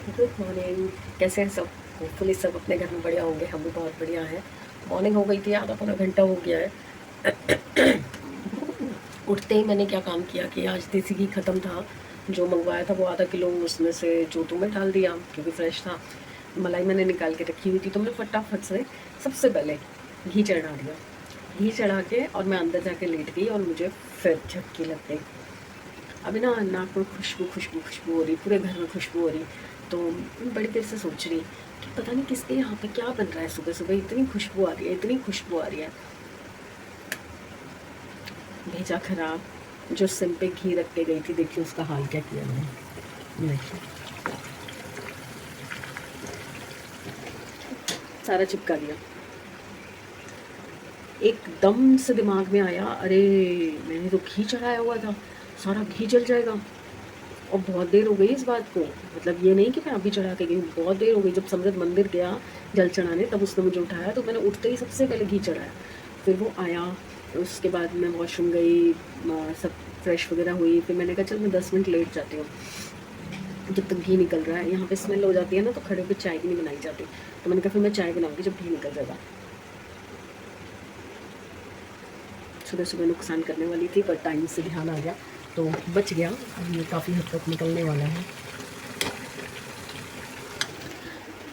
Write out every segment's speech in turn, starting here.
Good morning. कैसे हैं सब? होपफुली सब अपने घर में बढ़िया होंगे। हम भी बहुत बढ़िया हैं। मॉर्निंग हो गई थी, आधा पौना घंटा हो गया है। उठते ही मैंने क्या काम किया कि आज देसी घी ख़त्म था। जो मंगवाया था वो आधा किलो उसमें से जोतू में डाल दिया क्योंकि फ्रेश था। मलाई मैंने निकाल के रखी हुई थी तो मैंने फटाफट से सबसे पहले घी चढ़ा दिया। घी चढ़ा के और मैं अंदर जाके लेट गई और मुझे फिर झपकी लग गई। अभी ना नाक में खुशबू खुशबू खुशबू हो रही, पूरे घर में खुशबू हो रही। तो बड़ी देर से सोच रही कि पता नहीं किसके यहाँ पे क्या बन रहा है, सुबह सुबह इतनी खुशबू आ रही है, इतनी खुशबू आ रही है। भेजा खराब। जो सिम पे घी रख के गई थी, देखिए उसका हाल क्या किया मैंने। देखिए सारा चिपका दिया। एकदम से दिमाग में आया, अरे मैंने तो घी चढ़ाया हुआ था, सारा घी जल जाएगा। और बहुत देर हो गई इस बात को, मतलब ये नहीं कि मैं अभी चढ़ा के गई, बहुत देर हो गई। जब समृद्ध मंदिर गया जल चढ़ाने तब उसने मुझे उठाया, तो मैंने उठते ही सबसे पहले घी चढ़ाया। फिर वो आया, उसके बाद मैं वॉशरूम गई, सब फ्रेश वगैरह हुई। फिर मैंने कहा चल मैं 10 मिनट लेट जाती हूँ, जब तक घी निकल रहा है। यहाँ पे स्मेल हो जाती है ना, तो खड़े होकर चाय भी नहीं बनाई जाती। तो मैंने कहा फिर मैं चाय बनाऊँगी जब घी निकल जाएगा। सुबह सुबह नुकसान करने वाली थी पर टाइम से ध्यान आ गया तो बच गया। अब ये काफ़ी हद तक निकलने वाला है।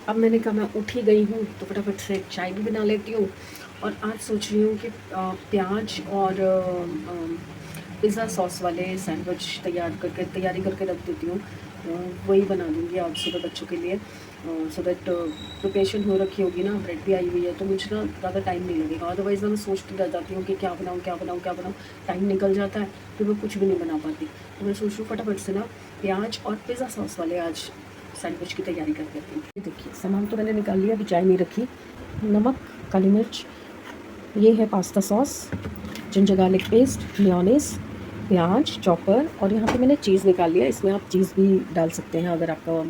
अब मैंने कहा मैं उठ ही गई हूँ तो फटाफट से चाय भी बना लेती हूँ। और आज सोच रही हूँ कि प्याज और पिज़्ज़ा सॉस वाले सैंडविच तैयारी करके रख देती हूँ। वही बना दूँगी आज सुबह बच्चों के लिए, सो दैट प्रिपरेशन हो रखी होगी ना, ब्रेड भी आई हुई है तो मुझे ना ज़्यादा टाइम नहीं लगेगा। अदरवाइज़ मैं सोचती रह जाती हूँ कि क्या बनाऊँ क्या बनाऊँ क्या बनाऊँ, टाइम निकल जाता है फिर मैं कुछ भी नहीं बना पाती। तो मैं सोच रही हूँ फटाफट से ना प्याज और पिज़्ज़ा सॉस वाले आज सैंडविच की तैयारी कर देती हूँ। ये देखिए सामान तो मैंने निकाल लिया, अभी चाय नहीं रखी। नमक, काली मिर्च, ये है pasta sauce, ginger garlic paste, mayonnaise, प्याज चॉपर, और यहाँ पे मैंने चीज़ निकाल लिया। इसमें आप चीज़ भी डाल सकते हैं अगर आपका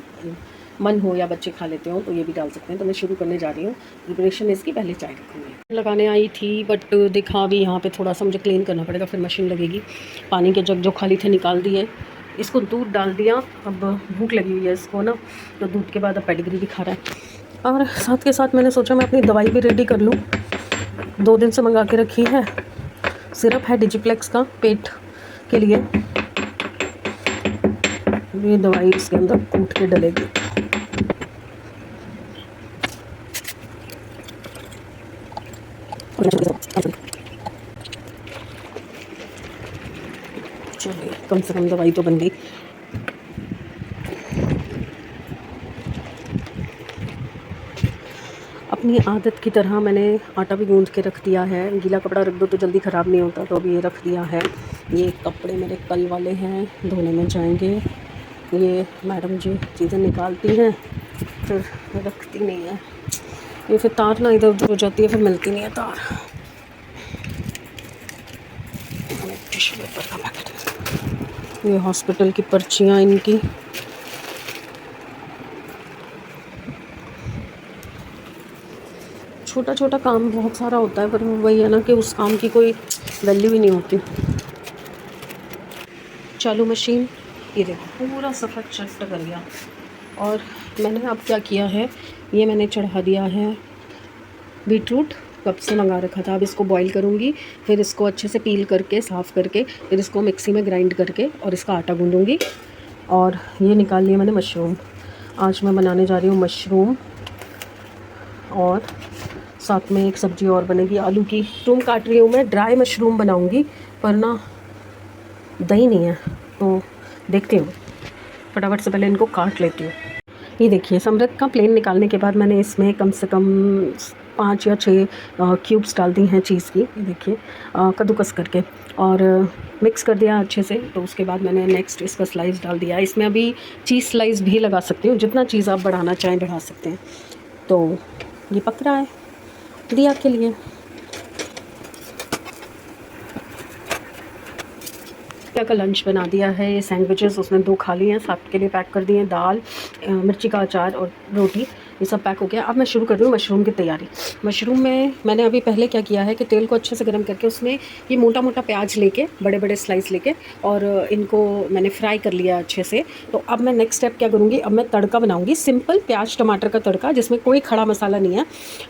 मन हो या बच्चे खा लेते हो तो ये भी डाल सकते हैं। तो मैं शुरू करने जा रही हूँ प्रिपरेशन इसकी। पहले चाय रखूँगी। लगाने आई थी बट देखा अभी यहाँ पे थोड़ा सा मुझे क्लीन करना पड़ेगा, फिर मशीन लगेगी। पानी के जग जो खाली थे निकाल दिए, इसको दूध डाल दिया। अब भूख लगी हुई है इसको ना, तो दूध के बाद अब पेडिग्री भी खा रहा है। और साथ के साथ मैंने सोचा मैं अपनी दवाई भी रेडी कर लूँ, 2 दिन से मंगा के रखी है। सिरप है डिजिप्लेक्स का पेट के लिए, ये दवाई इसके अंदर कूट के डलेगी। चलिए कम से कम दवाई तो बन गई। अपनी आदत की तरह मैंने आटा भी गूंद के रख दिया है। गीला कपड़ा रख दो तो जल्दी ख़राब नहीं होता, तो अभी ये रख दिया है। ये कपड़े मेरे कल वाले हैं, धोने में जाएंगे। ये मैडम जी चीज़ें निकालती हैं फिर रखती नहीं है। ये फिर तार ना इधर उधर हो जाती है, फिर मिलती नहीं है तार। टिश्यू पेपर का पैकेट, ये हॉस्पिटल की पर्चियाँ इनकी। छोटा छोटा काम बहुत सारा होता है पर वही है ना कि उस काम की कोई वैल्यू ही नहीं होती। चालू मशीन, ये देखो पूरा सफ़र चट कर गया। और मैंने अब क्या किया है, ये मैंने चढ़ा दिया है बीटरूट, कब से मंगा रखा था। अब इसको बॉईल करूँगी, फिर इसको अच्छे से पील करके साफ़ करके फिर इसको मिक्सी में ग्राइंड करके और इसका आटा गूँधूँगी। और ये निकाल लिया मैंने मशरूम। आज मैं बनाने जा रही हूँ मशरूम, और साथ में एक सब्ज़ी और बनेगी आलू की। मशरूम काट रही हूँ मैं, ड्राई मशरूम बनाऊँगी पर ना दही नहीं है तो देखती हूँ, फटाफट से पहले इनको काट लेती हूँ। ये देखिए समृद्ध का प्लेन निकालने के बाद मैंने इसमें कम से कम 5 या 6 क्यूब्स डाल दी हैं चीज़ की। ये देखिए कद्दूकस करके और मिक्स कर दिया अच्छे से। तो उसके बाद मैंने नेक्स्ट इसका स्लाइस डाल दिया। इसमें अभी चीज़ स्लाइस भी लगा सकती हूँ, जितना चीज़ आप बढ़ाना चाहें बढ़ा सकते हैं। तो ये पक रहा है दिया के लिए। का लंच बना दिया है। ये सैंडविचेस उसने 2 खा लिए हैं, साथ के लिए पैक कर दिए हैं। दाल, मिर्ची का अचार और रोटी। ये सब पैक हो गया। अब मैं शुरू कर रही हूँ मशरूम की तैयारी। मशरूम में मैंने अभी पहले क्या किया है कि तेल को अच्छे से गर्म करके उसमें ये मोटा मोटा प्याज लेके, बड़े बड़े स्लाइस लेके, और इनको मैंने फ्राई कर लिया अच्छे से। तो अब मैं नेक्स्ट स्टेप क्या करूँगी, अब मैं तड़का बनाऊँगी, सिंपल प्याज टमाटर का तड़का, जिसमें कोई खड़ा मसाला नहीं है,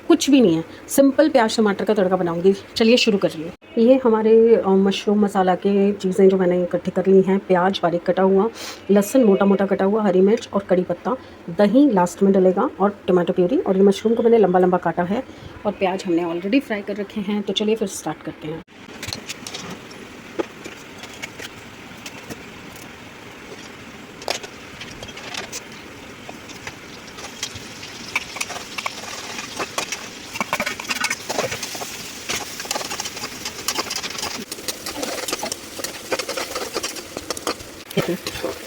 कुछ भी नहीं है, सिंपल प्याज टमाटर का तड़का बनाऊँगी। चलिए शुरू कर रही हूँ। ये हमारे मशरूम मसाला के चीज़ें जो मैंने इकट्ठी कर ली हैं, प्याज बारीक कटा हुआ, लहसुन मोटा मोटा कटा हुआ, हरी मिर्च और कड़ी पत्ता, दही लास्ट में डलेगा, और टमाटो प्यूरी, और ये मशरूम को मैंने लंबा लंबा काटा है, और प्याज हमने ऑलरेडी फ्राई कर रखे हैं। तो चलिए फिर स्टार्ट करते हैं।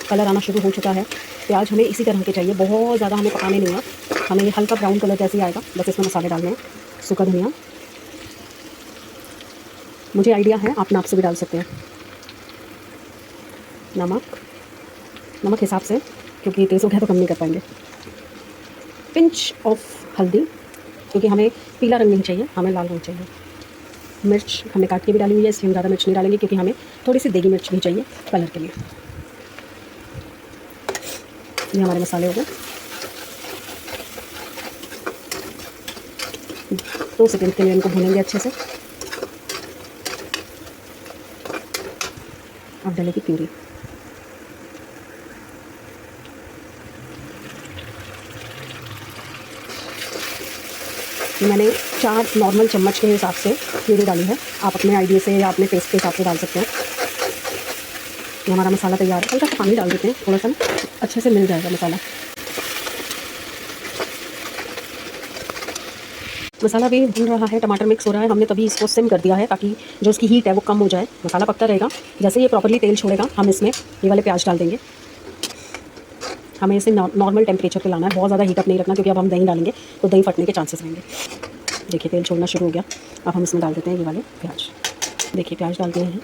कलर आना शुरू हो चुका है। प्याज हमें इसी तरह के चाहिए, बहुत ज़्यादा हमें पकाने नहीं है, हमें ये हल्का ब्राउन कलर जैसे ही आएगा, बस इसमें मसाले डालने हैं। सूखा धनिया, मुझे आइडिया है, आप नाप से भी डाल सकते हैं। नमक हिसाब से, क्योंकि तेज़ हो गया तो कम नहीं कर पाएंगे। पिंच ऑफ हल्दी, क्योंकि हमें पीला रंग नहीं चाहिए, हमें लाल रंग चाहिए। मिर्च हमने काट के भी डाली हुई है, इसलिए हम ज़्यादा मिर्च नहीं डालेंगे, क्योंकि हमें थोड़ी सी देगी मिर्च भी चाहिए कलर के लिए। ये हमारे मसाले हो गए। 2 सेकंड के लिए इनको भूनेंगे अच्छे से। अब डालेगी प्यूरी। मैंने 4 नॉर्मल चम्मच के हिसाब से प्यूरी डाली है, आप अपने आइडिया से या अपने टेस्ट के हिसाब से डाल सकते हैं। ये हमारा मसाला तैयार है। हल्का सा पानी डाल देते हैं, थोड़ा सा अच्छे से मिल जाएगा मसाला। मसाला भी भून रहा है, टमाटर मिक्स हो रहा है, हमने तभी इसको सिम कर दिया है ताकि जो इसकी हीट है वो कम हो जाए, मसाला पकता रहेगा। जैसे ये प्रॉपर्ली तेल छोड़ेगा, हम इसमें ये वाले प्याज डाल देंगे। हमें इसे नॉर्मल टेम्परेचर पे लाना है, बहुत ज़्यादा हीटअप नहीं रखना, क्योंकि अब हम दही डालेंगे तो दही फटने के चांसेस रहेंगे। देखिए तेल छोड़ना शुरू हो गया। अब हम इसमें डाल देते हैं ये वाले प्याज। देखिए प्याज डाल दिए हैं।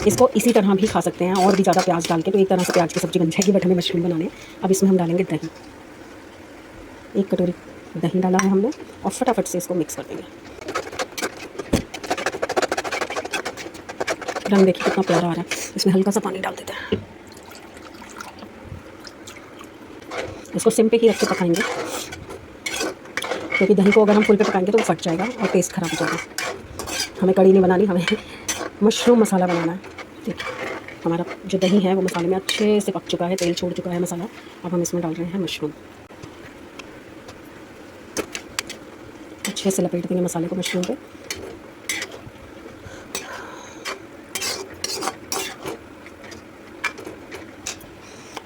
इसको इसी तरह भी खा सकते हैं, और भी ज़्यादा प्याज डाल के, तो एक तरह से प्याज की सब्ज़ी बन जाएगी, बट हमें मशरूम बनाने हैं। अब इसमें हम डालेंगे दही। 1 कटोरी दही डाला है हमने, और फटाफट से इसको मिक्स कर देंगे। रंग देखिए कितना प्यारा आ रहा है। इसमें हल्का सा पानी डाल देते हैं। इसको सिम पे ही रख के पकाएंगे, क्योंकि दही को अगर हम फुल पे पकाएंगे तो वो फट जाएगा और टेस्ट ख़राब हो जाएगा। हमें कड़ी नहीं बनानी, हमें मशरूम मसाला बनाना है। देखिए हमारा जो दही है वो मसाले में अच्छे से पक चुका है, तेल छोड़ चुका है मसाला। अब हम इसमें डाल रहे हैं मशरूम। अच्छे से लपेट देंगे मसाले को मशरूम पे।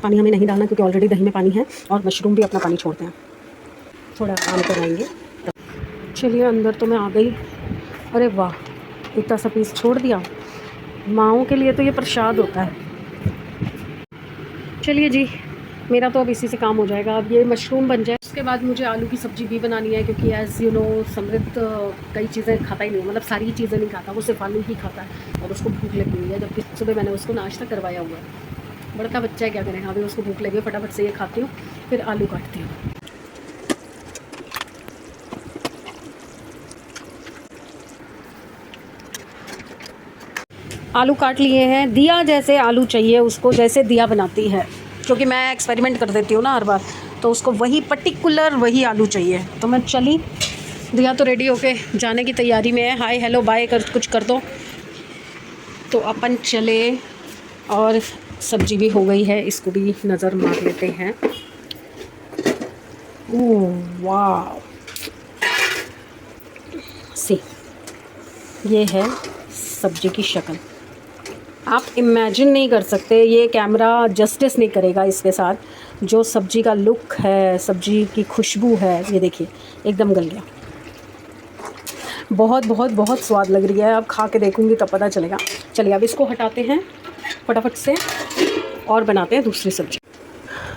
पानी हमें नहीं डालना, क्योंकि ऑलरेडी दही में पानी है, और मशरूम भी अपना पानी छोड़ते हैं। थोड़ा आराम कराएंगे। चलिए अंदर तो मैं आ गई। अरे वाह, इतना सा पीस छोड़ दिया। माँओं के लिए तो ये प्रसाद होता है। चलिए जी, मेरा तो अब इसी से काम हो जाएगा। अब ये मशरूम बन जाए, उसके बाद मुझे आलू की सब्ज़ी भी बनानी है, क्योंकि एज़ यू नो समृद्ध कई चीज़ें खाता ही नहीं, मतलब सारी चीज़ें नहीं खाता, वो सिर्फ आलू ही खाता है, और उसको भूख लगी हुई है। जबकि सुबह मैंने उसको नाश्ता करवाया हुआ है। बड़का बच्चा है, क्या करें, अभी उसको भूख लगी, फटाफट से ये खाती हूँ, फिर आलू काटती हूँ। आलू काट लिए हैं। दिया जैसे आलू चाहिए उसको, जैसे दिया बनाती है, क्योंकि मैं एक्सपेरिमेंट कर देती हूँ ना हर बार, तो उसको वही पर्टिकुलर वही आलू चाहिए। तो मैं चली, दिया तो रेडी होके जाने की तैयारी में है। हाय हेलो बाय कर कुछ कर दो। तो अपन चले, और सब्जी भी हो गई है, इसको भी नज़र मार लेते हैं। ओह वाह, सी ये है सब्जी की शक्ल। आप इमेजिन नहीं कर सकते, ये कैमरा जस्टिस नहीं करेगा इसके साथ। जो सब्जी का लुक है, सब्जी की खुशबू है, ये देखिए एकदम गल गया। बहुत बहुत बहुत स्वाद लग रही है। अब खा के देखूँगी तब पता चलेगा। चलिए अब इसको हटाते हैं फटाफट से, और बनाते हैं दूसरी सब्जी।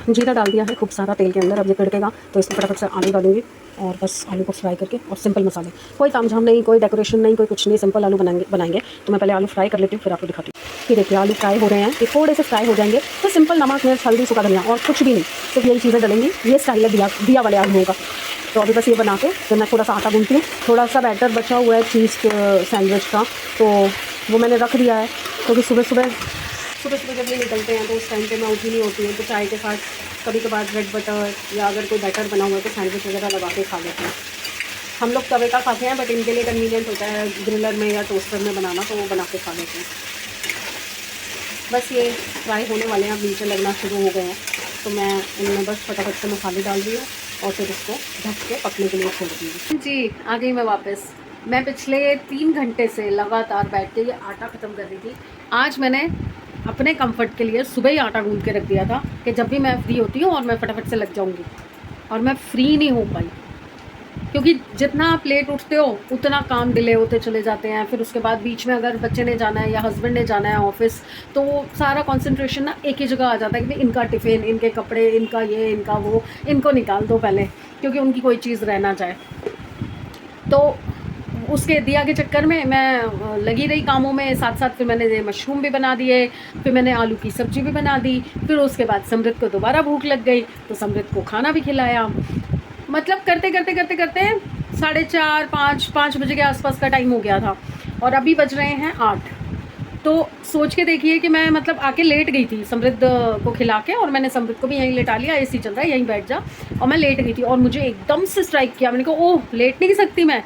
जीरा डाल दिया है खूब सारा तेल के अंदर। अब ये तड़केगा तो इसमें फटाफट से आलू डालूंगी, और बस आलू को फ्राई करके, और सिंपल मसाले, कोई तामझाम नहीं, कोई डेकोरेशन नहीं, कोई कुछ नहीं, सिंपल आलू बनाएंगे। तो मैं पहले आलू फ्राई कर लेती हूँ, फिर आपको दिखाती हूँ। ये देखिए आलू फ्राई हो रहे हैं, ये थोड़े से फ्राई हो जाएंगे तो सिंपल नमक मिर्च हल्दी सूखा धनिया और कुछ भी नहीं, सिर्फ यही चीज़ें डलेंगी। ये स्टाइल है दिया वाले आलूओं का। तो अभी बस ये बना के फिर मैं थोड़ा सा आटा गूंथती हूँ। थोड़ा सा बैटर बचा हुआ है चीज़ सैंडविच का, तो वो मैंने रख दिया है, क्योंकि सुबह सुबह जब ये निकलते हैं तो उस टाइम पे मैं उठी नहीं होती हूँ, तो चाय के साथ कभी कभार ब्रेड बटर या अगर कोई बैटर बना हुआ है तो सैंडविच वगैरह लगा के खा लेते हैं। हम लोग तवे का खाते हैं, बट इनके लिए कन्वीनियंट होता है ग्रिलर में या टोस्टर में बनाना, तो वो बना के खा लेते हैं। बस ये फ्राई होने वाले हैं, अब नीचे लगना शुरू हो गए हैं, तो मैं इनमें बस फटाफट से मसाले डाल रही हूँ और फिर इसको ढक के पकने के लिए छोड़ दी हूँ। जी आ गई मैं वापस। मैं पिछले 3 घंटे से लगातार बैठ के ये आटा ख़त्म कर रही थी। आज मैंने अपने कंफर्ट के लिए सुबह ही आटा गूंथ के रख दिया था कि जब भी मैं फ्री होती हूँ और मैं फटाफट से लग जाऊँगी, और मैं फ्री नहीं हो पाई, क्योंकि जितना आप लेट उठते हो उतना काम डिले होते चले जाते हैं। फिर उसके बाद बीच में अगर बच्चे ने जाना है या हस्बैंड ने जाना है ऑफिस, तो सारा कंसंट्रेशन ना एक ही जगह आ जाता है कि भाई इनका टिफ़िन, इनके कपड़े, इनका ये, इनका वो, इनको निकाल दो पहले, क्योंकि उनकी कोई चीज़ रह ना जाए। तो उसके दिया के चक्कर में मैं लगी रही कामों में, साथ साथ फिर मैंने मशरूम भी बना दिए, फिर मैंने आलू की सब्ज़ी भी बना दी, फिर उसके बाद समृद्ध को दोबारा भूख लग गई तो समृद्ध को खाना भी खिलाया। मतलब करते 4:30 5 बजे के आसपास का टाइम हो गया था, और अभी बज रहे हैं 8। तो सोच के देखिए कि मैं मतलब आके लेट गई थी समृद्ध को खिला के, और मैंने समृद्ध को भी यहीं लेटा लिया, एसी चल रहा है यहीं बैठ जा, और मैं लेट गई थी। और मुझे एकदम से स्ट्राइक किया, मैंने कहा ओह लेट नहीं सकती मैं,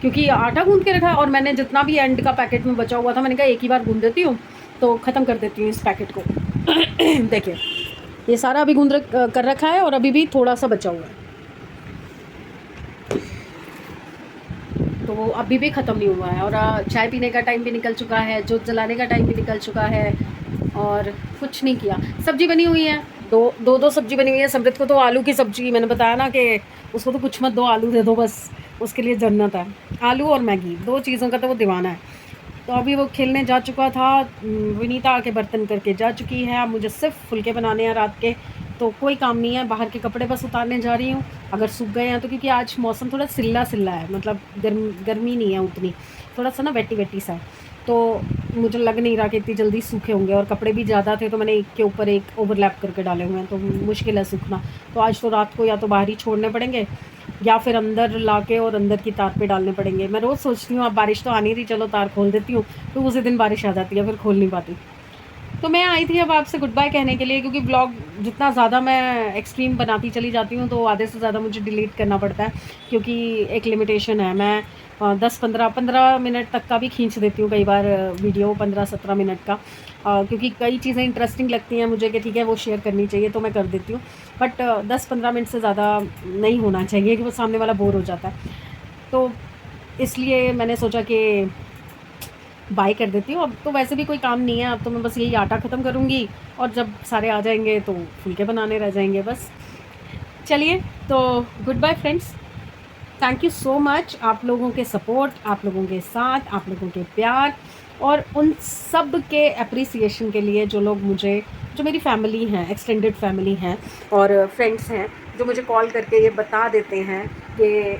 क्योंकि आटा गूंथ के रखा है, और मैंने जितना भी एंड का पैकेट में बचा हुआ था मैंने कहा एक ही बार गूंथ देती हूँ तो ख़त्म कर देती हूँ इस पैकेट को। देखिए ये सारा अभी गूंथ कर रखा है और अभी भी थोड़ा सा बचा हुआ है, तो वो अभी भी ख़त्म नहीं हुआ है। और चाय पीने का टाइम भी निकल चुका है, जोत जलाने का टाइम भी निकल चुका है, और कुछ नहीं किया। सब्ज़ी बनी हुई है, दो सब्ज़ी बनी हुई है। समृद्ध को तो आलू की सब्ज़ी, मैंने बताया ना कि उसको तो कुछ मत दो, आलू दे दो बस, उसके लिए जन्नत है। आलू और मैगी, 2 चीज़ों का तो वो दीवाना है। तो अभी वो खेलने जा चुका था, विनीता आके बर्तन करके जा चुकी है। अब मुझे सिर्फ फुलके बनाने हैं रात के, तो कोई काम नहीं है, बाहर के कपड़े बस उतारने जा रही हूँ अगर सूख गए हैं तो, क्योंकि आज मौसम थोड़ा सिल्ला है, मतलब गर्मी नहीं है उतनी, थोड़ा सा ना वेटी सा है, तो मुझे लग नहीं रहा कि इतनी जल्दी सूखे होंगे। और कपड़े भी ज़्यादा थे तो मैंने एक के ऊपर एक ओवरलैप करके डाले हुए हैं, तो मुश्किल है सूखना। तो आज तो रात को या तो बाहर ही छोड़ने पड़ेंगे या फिर अंदर लाके और अंदर की तार पे डालने पड़ेंगे। मैं रोज़ सोचती हूँ अब बारिश तो आनी रही, चलो तार खोल देती हूँ, तो उसी दिन बारिश आ जाती है, फिर खोल नहीं पाती। तो मैं आई थी अब आपसे गुड बाय कहने के लिए, क्योंकि ब्लॉग जितना ज़्यादा मैं एक्सट्रीम बनाती चली जाती हूँ तो आधे से ज़्यादा मुझे डिलीट करना पड़ता है, क्योंकि एक लिमिटेशन है। मैं 10-15 मिनट तक का भी खींच देती हूँ कई बार वीडियो, 15-17 मिनट का, क्योंकि कई चीज़ें इंटरेस्टिंग लगती हैं मुझे कि ठीक है वो शेयर करनी चाहिए तो मैं कर देती हूँ, बट 10-15 मिनट से ज़्यादा नहीं होना चाहिए कि वो सामने वाला बोर हो जाता है। तो इसलिए मैंने सोचा कि बाय कर देती हूँ। अब तो वैसे भी कोई काम नहीं है, अब तो मैं बस यही आटा ख़त्म करूँगी, और जब सारे आ जाएंगे तो फुलके बनाने रह जाएंगे बस। चलिए तो goodbye friends, thank you so much आप लोगों के सपोर्ट, आप लोगों के साथ, आप लोगों के प्यार, और उन सब के अप्रिसिएशन के लिए जो लोग मुझे, जो मेरी फैमिली हैं, एक्सटेंडेड फैमिली हैं और फ्रेंड्स हैं, जो मुझे कॉल करके ये बता देते हैं कि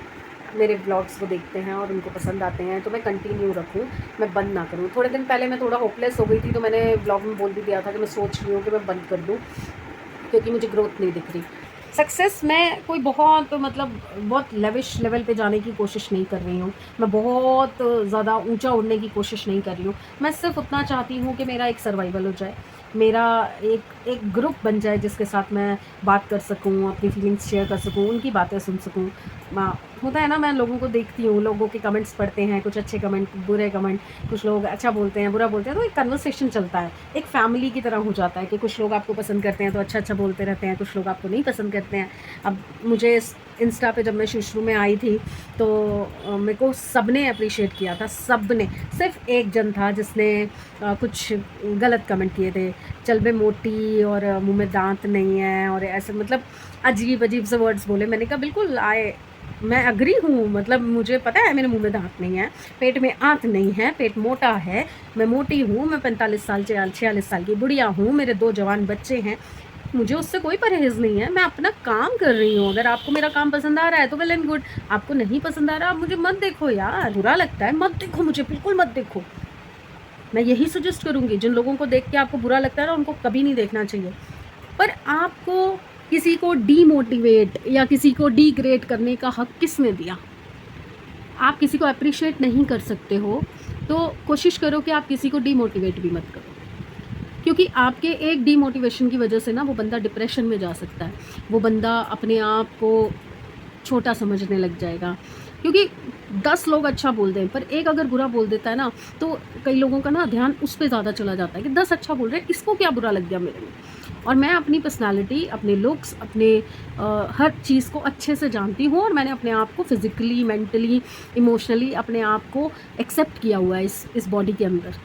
मेरे ब्लॉग्स को देखते हैं और उनको पसंद आते हैं, तो मैं कंटिन्यू रखूँ, मैं बंद ना करूँ। थोड़े दिन पहले मैं थोड़ा होपलेस हो गई थी, तो मैंने ब्लॉग में बोल भी दिया था कि मैं सोच रही हूँ कि मैं बंद कर दूँ, क्योंकि मुझे ग्रोथ नहीं दिख रही। सक्सेस मैं कोई बहुत मतलब बहुत लेविश लेवल पे जाने की कोशिश नहीं कर रही हूँ, मैं बहुत ज़्यादा ऊंचा उड़ने की कोशिश नहीं कर रही हूँ। मैं सिर्फ उतना चाहती हूँ कि मेरा एक सर्वाइवल हो जाए, मेरा एक ग्रुप बन जाए जिसके साथ मैं बात कर सकूँ, अपनी फीलिंग्स शेयर कर सकूँ, उनकी बातें सुन सकूँ। होता है ना, मैं लोगों को देखती हूँ, लोगों के कमेंट्स पढ़ते हैं, कुछ अच्छे कमेंट, बुरे कमेंट, कुछ लोग अच्छा बोलते हैं, बुरा बोलते हैं, तो एक कन्वर्सेशन चलता है, एक फैमिली की तरह हो जाता है कि कुछ लोग आपको पसंद करते हैं तो अच्छा बोलते रहते हैं, कुछ लोग आपको नहीं पसंद करते हैं। अब मुझे इंस्टा पे जब मैं शुरू में आई थी तो मेरे को सब ने अप्रिशिएट किया था, सब ने, सिर्फ एक जन था जिसने कुछ गलत कमेंट किए थे, चल बे मोटी और मुंह में दांत नहीं है और ऐसे मतलब अजीब से वर्ड्स बोले। मैंने कहा बिल्कुल मैं अग्री हूँ, मतलब मुझे पता है मेरे मुंह में दांत नहीं है, पेट में आंत नहीं है, पेट मोटा है, मैं मोटी हूँ, मैं 45 साल 46 साल की बुढ़िया हूँ, मेरे 2 जवान बच्चे हैं, मुझे उससे कोई परहेज़ नहीं है, मैं अपना काम कर रही हूँ। अगर आपको मेरा काम पसंद आ रहा है तो वेल एंड गुड, आपको नहीं पसंद आ रहा आप मुझे मत देखो यार, बुरा लगता है, मत देखो मुझे, बिल्कुल मत देखो। मैं यही सजेस्ट करूँगी, जिन लोगों को देख के आपको बुरा लगता है ना, उनको कभी नहीं देखना चाहिए। पर आपको किसी को डीमोटिवेट या किसी को डिग्रेड करने का हक किसने दिया? आप किसी को एप्रिशिएट नहीं कर सकते हो, तो कोशिश करो कि आप किसी को डीमोटिवेट भी मत करो। क्योंकि आपके एक डीमोटिवेशन की वजह से ना वो बंदा डिप्रेशन में जा सकता है। वो बंदा अपने आप को छोटा समझने लग जाएगा। क्योंकि 10 लोग अच्छा बोल दें, पर एक अगर बुरा बोल देता है ना, तो कई लोगों का ना ध्यान उस पे ज़्यादा चला जाता है कि 10 अच्छा बोल रहे हैं, इसको क्या बुरा लग गया मेरे में। और मैं अपनी पर्सनैलिटी, अपने लुक्स, अपने हर चीज़ को अच्छे से जानती हूँ, और मैंने अपने आप को फिज़िकली, मेंटली, इमोशनली अपने आप को एक्सेप्ट किया हुआ है इस बॉडी के अंदर।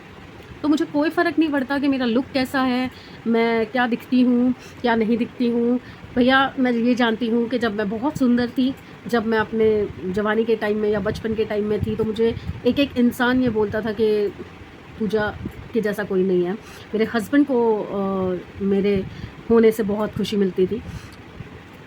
तो मुझे कोई फ़र्क नहीं पड़ता कि मेरा लुक कैसा है, मैं क्या दिखती हूँ, क्या नहीं दिखती हूँ। भैया, मैं ये जानती हूँ कि जब मैं बहुत सुंदर थी, जब मैं अपने जवानी के टाइम में या बचपन के टाइम में थी, तो मुझे एक-एक इंसान ये बोलता था कि पूजा के जैसा कोई नहीं है। मेरे हस्बैंड को मेरे होने से बहुत खुशी मिलती थी।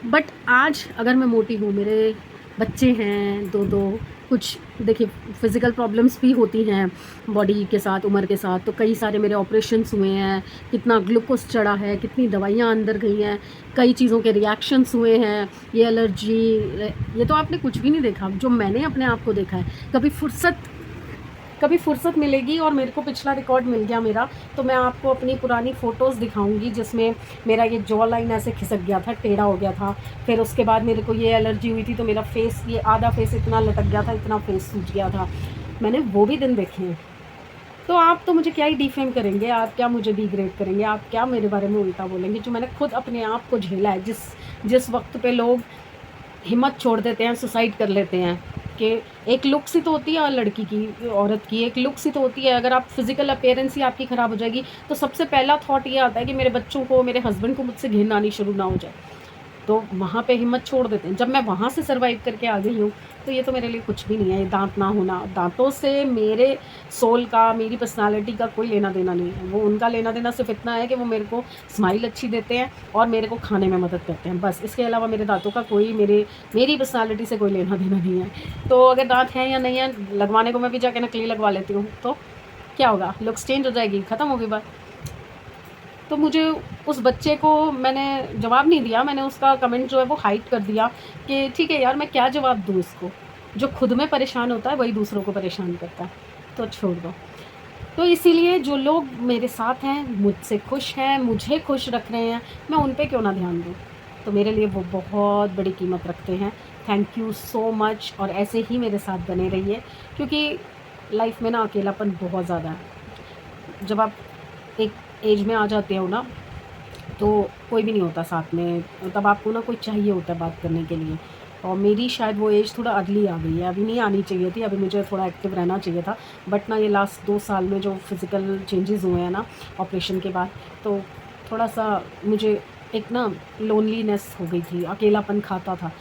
बट आज अगर मैं मोटी हूँ, मेरे बच्चे हैं 2-2, कुछ देखिए फ़िज़िकल प्रॉब्लम्स भी होती हैं बॉडी के साथ, उम्र के साथ। तो कई सारे मेरे ऑपरेशंस हुए हैं, कितना ग्लूकोज़ चढ़ा है, कितनी दवाइयाँ अंदर गई हैं, कई चीज़ों के रिएक्शंस हुए हैं, ये एलर्जी, ये तो आपने कुछ भी नहीं देखा, जो मैंने अपने आप को देखा है। कभी फुर्सत मिलेगी और मेरे को पिछला रिकॉर्ड मिल गया मेरा, तो मैं आपको अपनी पुरानी फ़ोटोज़ दिखाऊंगी, जिसमें मेरा ये जॉ लाइन ऐसे खिसक गया था, टेढ़ा हो गया था। फिर उसके बाद मेरे को ये एलर्जी हुई थी, तो मेरा फेस, ये आधा फेस इतना लटक गया था, इतना फेस सूज गया था। मैंने वो भी दिन देखे हैं। तो आप तो मुझे क्या ही डिफेम करेंगे, आप क्या मुझे डिग्रेड करेंगे, आप क्या मेरे बारे में उल्टा बोलेंगे, जो मैंने खुद अपने आप को झेला है। जिस वक्त पे लोग हिम्मत छोड़ देते हैं, सुसाइड कर लेते हैं, कि एक लुक सी तो होती है लड़की की, औरत की एक लुक सी तो होती है। अगर आप फिज़िकल अपीयरेंस ही आपकी ख़राब हो जाएगी, तो सबसे पहला थॉट ये आता है कि मेरे बच्चों को, मेरे हस्बैंड को मुझसे घिन आनी शुरू ना हो जाए। तो वहाँ पे हिम्मत छोड़ देते हैं। जब मैं वहाँ से सर्वाइव करके आ गई हूँ, तो ये तो मेरे लिए कुछ भी नहीं है। ये दांत ना होना, दांतों से मेरे सोल का, मेरी पर्सनालिटी का कोई लेना देना नहीं है। वो उनका लेना देना सिर्फ इतना है कि वो मेरे को स्माइल अच्छी देते हैं और मेरे को खाने में मदद करते हैं, बस। इसके अलावा मेरे दांतों का कोई मेरी पर्सनालिटी से कोई लेना देना नहीं है। तो अगर दांत हैं या नहीं है, लगवाने को मैं भी जाके नकली लगवा लेती हूँ, तो क्या होगा, लुक्स चेंज हो जाएगी, ख़त्म होगी बात। तो मुझे उस बच्चे को मैंने जवाब नहीं दिया, मैंने उसका कमेंट जो है वो हाइड कर दिया कि ठीक है यार, मैं क्या जवाब दूँ इसको। जो खुद में परेशान होता है वही दूसरों को परेशान करता है, तो छोड़ दो। तो इसीलिए जो लोग मेरे साथ हैं, मुझसे खुश हैं, मुझे खुश रख रहे हैं, मैं उन पे क्यों ना ध्यान दूँ। तो मेरे लिए वो बहुत बड़ी कीमत रखते हैं। थैंक यू सो मच, और ऐसे ही मेरे साथ बने रहिए, क्योंकि लाइफ में ना अकेलापन बहुत ज़्यादा है। जब आप एक एज में आ जाते हो ना, तो कोई भी नहीं होता साथ में, तब आपको ना कोई चाहिए होता है बात करने के लिए। और मेरी शायद वो एज थोड़ा अर्ली आ गई है, अभी नहीं आनी चाहिए थी, अभी मुझे थोड़ा एक्टिव रहना चाहिए था। बट ना ये लास्ट 2 साल में जो फिज़िकल चेंजेस हुए हैं ना ऑपरेशन के बाद, तो थोड़ा सा मुझे एक ना लोनलीनेस हो गई थी, अकेलापन खाता था।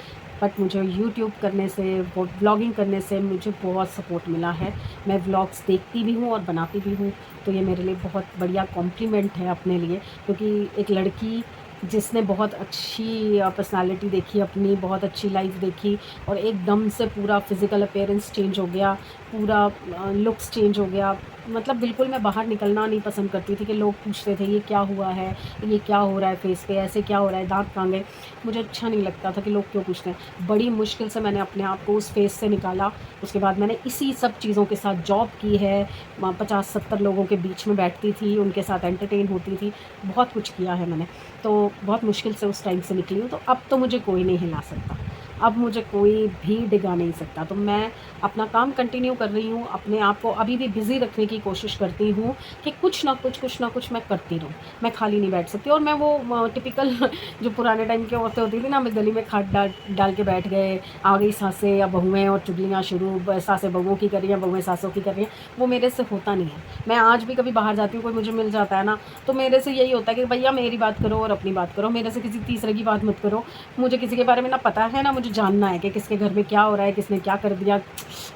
बट मुझे यूट्यूब करने से, वो व्लॉगिंग करने से मुझे बहुत सपोर्ट मिला है। मैं व्लॉग्स देखती भी हूँ और बनाती भी हूँ, तो ये मेरे लिए बहुत बढ़िया कॉम्प्लीमेंट है अपने लिए। क्योंकि एक लड़की जिसने बहुत अच्छी पर्सनालिटी देखी अपनी, बहुत अच्छी लाइफ देखी, और एकदम से पूरा फिज़िकल अपीयरेंस चेंज हो गया, पूरा लुक्स चेंज हो गया। मतलब बिल्कुल मैं बाहर निकलना नहीं पसंद करती थी कि लोग पूछते थे ये क्या हुआ है, ये क्या हो रहा है फेस पे, ऐसे क्या हो रहा है, दांत कहाँ गए। मुझे अच्छा नहीं लगता था कि लोग क्यों पूछते हैं। बड़ी मुश्किल से मैंने अपने आप को उस फेस से निकाला। उसके बाद मैंने इसी सब चीज़ों के साथ जॉब की है, 50-70 लोगों के बीच में बैठती थी, उनके साथ एंटरटेन होती थी, बहुत कुछ किया है मैंने। तो बहुत मुश्किल से उस टाइम से निकली हूँ। तो अब तो मुझे कोई नहीं हिला सकता, अब मुझे कोई भी डिगा नहीं सकता। तो मैं अपना काम कंटिन्यू कर रही हूँ, अपने आप को अभी भी बिज़ी रखने की कोशिश करती हूँ कि कुछ ना कुछ मैं करती रहूँ। मैं खाली नहीं बैठ सकती। और मैं वो टिपिकल जो पुराने टाइम की औरतें होती थी ना, मैं गली में खाट डाल के बैठ गए, आ गई सासें या बहुएँ और चुगलियाँ शुरू, सासें बहुओं की कर रही हैं, बहुएँ सासों की कर रही हैं। वो मेरे से होता नहीं है। मैं आज भी कभी बाहर जाती हूँ, कोई मुझे मिल जाता है ना, तो मेरे से यही होता है कि भैया मेरी बात करो और अपनी बात करो, मेरे से किसी तीसरे की बात मत करो। मुझे किसी के बारे में ना पता है ना मुझे जानना है कि किसके घर में क्या हो रहा है, किसने क्या कर दिया।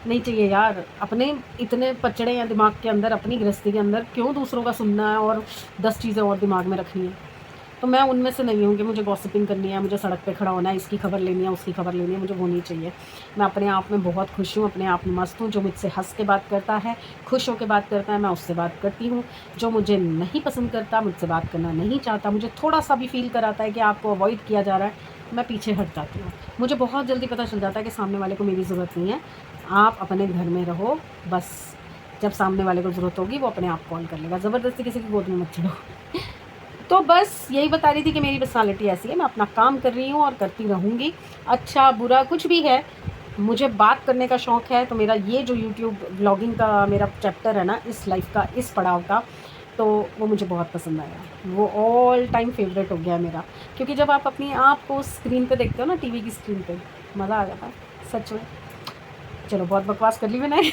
नहीं चाहिए यार, अपने इतने पचड़े हैं दिमाग के अंदर, अपनी गृहस्थी के अंदर, क्यों दूसरों का सुनना है और 10 चीज़ें और दिमाग में रखनी है। तो मैं उनमें से नहीं हूँ कि मुझे गॉसिपिंग करनी है, मुझे सड़क पे खड़ा होना है, इसकी खबर लेनी है, उसकी खबर लेनी है, मुझे वो नहीं चाहिए। मैं अपने आप में बहुत खुश हूँ, अपने आप में मस्त हूँ। जो मुझसे हँस के बात करता है, खुश होकर बात करता है, मैं उससे बात करती हूँ। जो मुझे नहीं पसंद करता, मुझसे बात करना नहीं चाहता, मुझे थोड़ा-सा भी फ़ील कराता है कि आपको अवॉइड किया जा रहा है, मैं पीछे हट जाती हूँ। मुझे बहुत जल्दी पता चल जाता है कि सामने वाले को मेरी ज़रूरत नहीं है, आप अपने घर में रहो बस। जब सामने वाले को ज़रूरत होगी वो अपने आप कॉल कर लेगा, ज़बरदस्ती किसी की गोद में मत चढ़ो। तो बस यही बता रही थी कि मेरी पर्सनालिटी ऐसी है, मैं अपना काम कर रही हूँ और करती रहूँगी। अच्छा बुरा कुछ भी है, मुझे बात करने का शौक़ है, तो मेरा ये जो यूट्यूब व्लॉगिंग का मेरा चैप्टर है ना, इस लाइफ़ का, इस पड़ाव का, तो वो मुझे बहुत पसंद आया। वो ऑल टाइम फ़ेवरेट हो गया है मेरा, क्योंकि जब आप अपने आप को स्क्रीन पे देखते हो ना, टीवी की स्क्रीन पे, मज़ा आ जाता है सच में। चलो बहुत बकवास कर ली मैंने।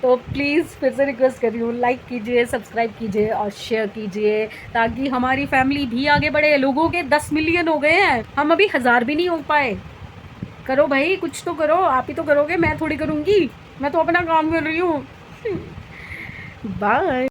तो प्लीज़ फिर से रिक्वेस्ट कर रही हूँ, लाइक कीजिए, सब्सक्राइब कीजिए और शेयर कीजिए, ताकि हमारी फैमिली भी आगे बढ़े। लोगों के 10 मिलियन हो गए हैं, हम अभी 1000 भी नहीं हो पाए। करो भाई, कुछ तो करो, आप ही तो करोगे, मैं थोड़ी करूँगी, मैं तो अपना काम कर रही हूँ। बाय।